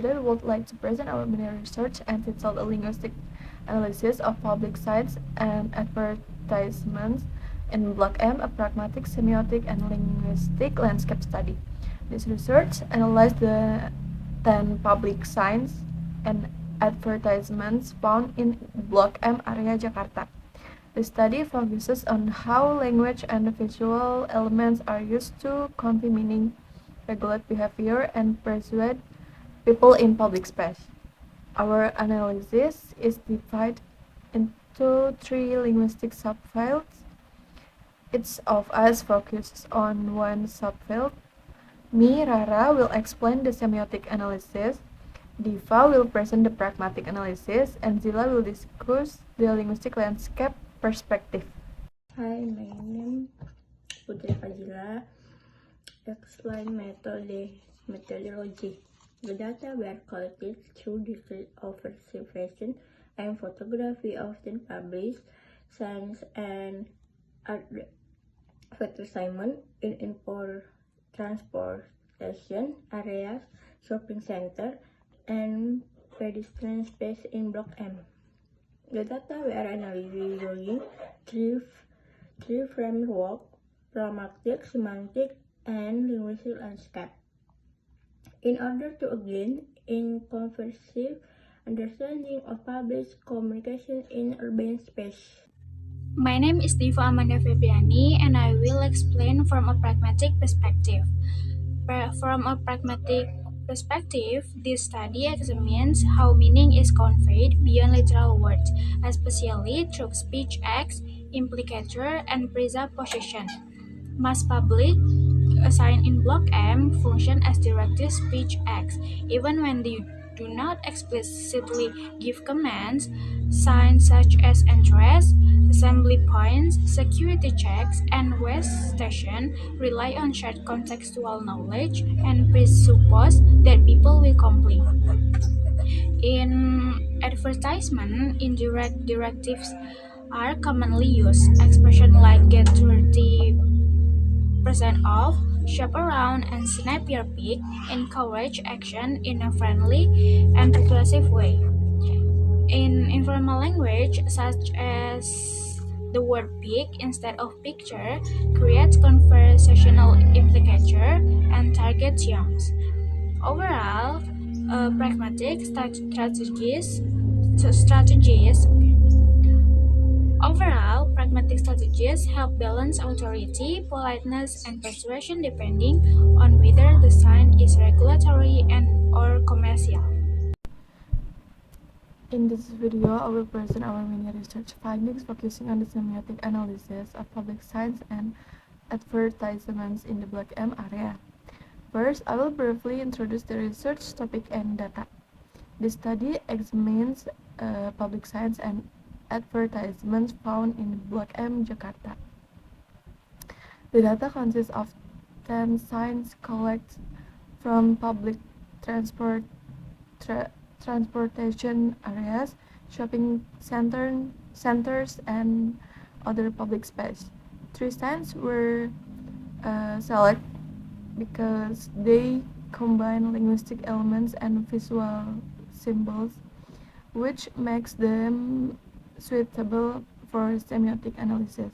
today we would like to present our mini research entitled A Linguistic Analysis of Public Signs and Advertisements in Block M, a Pragmatic, Semiotic, and Linguistic Landscape Study. This research analyzed the 10 public signs and advertisements found in Block M area Jakarta. The study focuses on how language and visual elements are used to convey meaning, regulate behavior, and persuade people in public space. Our analysis is divided into 3 linguistic subfields. Each of us focuses on one subfield. Me, Rara, will explain the semiotic analysis. Diva will present the pragmatic analysis, and Zila will discuss the linguistic landscape perspective. Hi, my name is Putri Fazila. Explain methodology. The data were collected through the field of observation and photography, often published signs and advertisement in transportation areas, shopping center, and pedestrian space in Block M. The data were analyzed using three framework: pragmatic, semantic, and linguistic landscape, in order to gain a comprehensive understanding of public communication in urban space. My name is Diva Amanda Febriani, and I will explain from a pragmatic perspective. From a pragmatic perspective, this study examines how meaning is conveyed beyond literal words, especially through speech acts, implicature, and presupposition. Mass public sign in Block M function as directive speech acts, even when they do not explicitly give commands. Signs such as entrance, assembly points, security checks, and West Station rely on shared contextual knowledge and presuppose that people will comply. In advertisement, indirect directives are commonly used. Expressions like get 30% off, shop around, and snap your pic encourage action in a friendly and progressive way. In informal language, such as the word pic instead of picture, creates conversational implicature and targets youngs. Overall, pragmatic strategies help balance authority, politeness, and persuasion depending on whether the sign is regulatory and or commercial. In this video, I will present our mini research findings focusing on the semiotic analysis of public signs and advertisements in the Block M area. First, I will briefly introduce the research topic and data. The study examines public signs and advertisements found in Block M, Jakarta. The data consists of 10 signs collected from public transportation areas, shopping centers, and other public space. 3 signs were selected because they combine linguistic elements and visual symbols, which makes them suitable for semiotic analysis.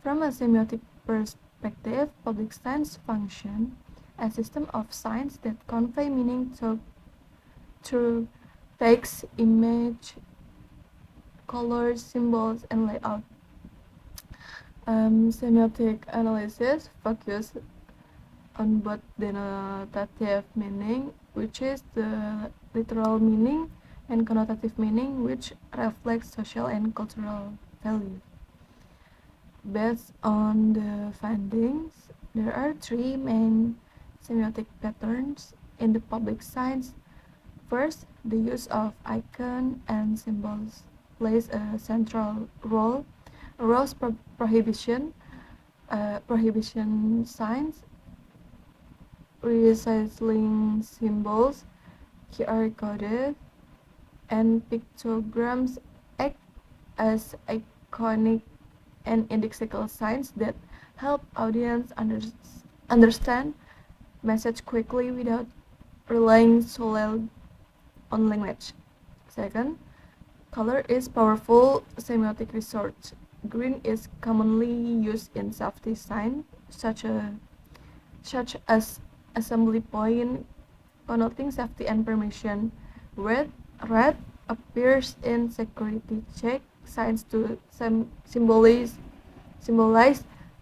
From a semiotic perspective, public signs function as a system of signs that convey meaning through text, image, colors, symbols, and layout. Semiotic analysis focuses on both denotative meaning, which is the literal meaning, and connotative meaning, which reflects social and cultural values. Based on the findings, there are 3 main semiotic patterns in the public signs. First, the use of icons and symbols plays a central role. Ross prohibition signs, recycling symbols, QR codes, and pictograms act as iconic and indexical signs that help audience understand message quickly without relying solely on language. Second, color is powerful semiotic resource. Green is commonly used in safety signs such as assembly point, connoting safety and permission. Red appears in security check signs to symbolize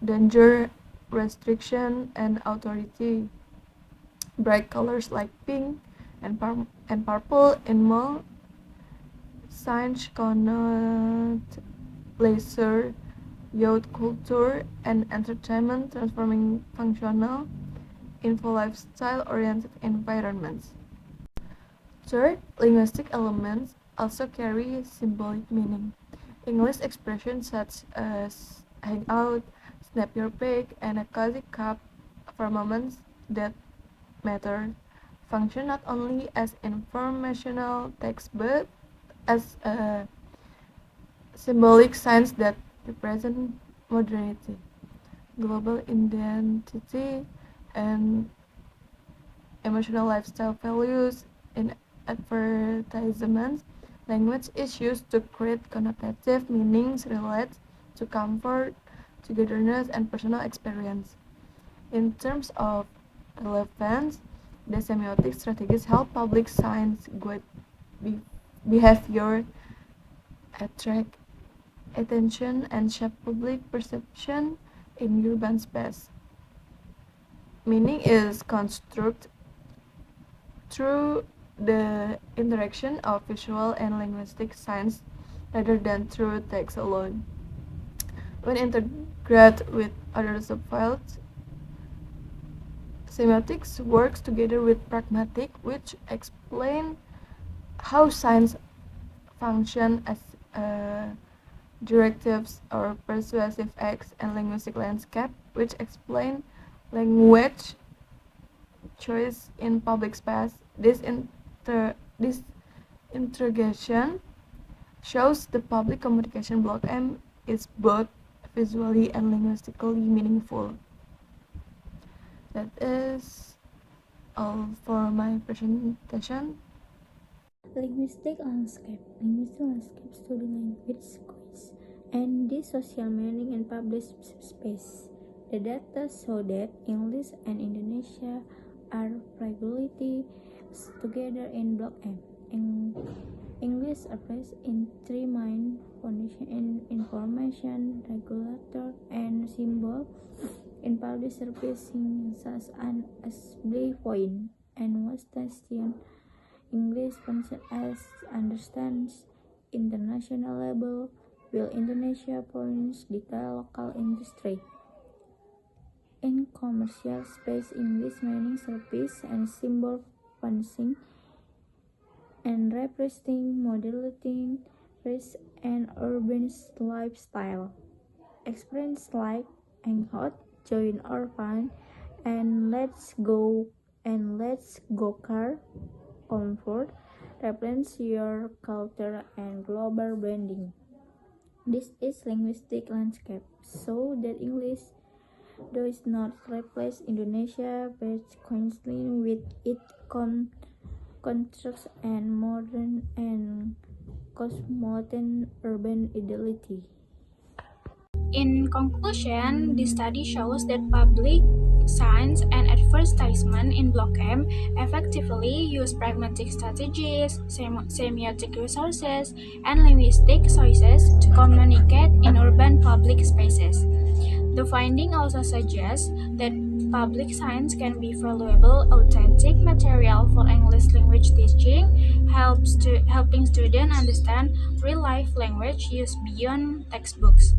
danger, restriction, and authority. Bright colors like pink and purple in mall signs connote leisure, youth culture, and entertainment, transforming functional into lifestyle-oriented environments. Third, linguistic elements also carry symbolic meaning. English expressions such as hang out, snap your pic, and a cozy cup for moments that matter function not only as informational text but as symbolic signs that represent modernity, global identity, and emotional lifestyle values. In advertisements, language is used to create connotative meanings related to comfort, togetherness, and personal experience. In terms of relevance, the semiotic strategies help public signs guide behavior, attract attention, and shape public perception in urban space. Meaning is constructed through the interaction of visual and linguistic signs rather than through text alone. When integrated with other subfields, semiotics works together with pragmatic, which explain how signs function as directives or persuasive acts, and linguistic landscape, which explain language choice in public space. This integration shows the public communication block M is both visually and linguistically meaningful. That is all for my presentation. Linguistic landscape. Linguistic landscape study language choice and the social meaning in public space. The data show that English and Indonesia are frequently together in Block M. English appears in three main foundations in information, regulator, and symbol in public servicing such as assembly point and web station. English functions as understands international level, while Indonesia points detail local industry. In commercial space, English meaning service and symbol functioning and representing modernity, race, and urban lifestyle. Experience like hang out, join our fun, and let's go car, comfort, represents your culture and global branding. This is linguistic landscape, so that English does not replace Indonesia, but coincide with its constructs and modern and cosmopolitan urban identity. In conclusion, this study shows that public signs and advertisement in Block M effectively use pragmatic strategies, semiotic resources, and linguistic choices to communicate in urban public spaces. The finding also suggests that public signs can be valuable, authentic material for English language teaching, helping students understand real-life language use beyond textbooks.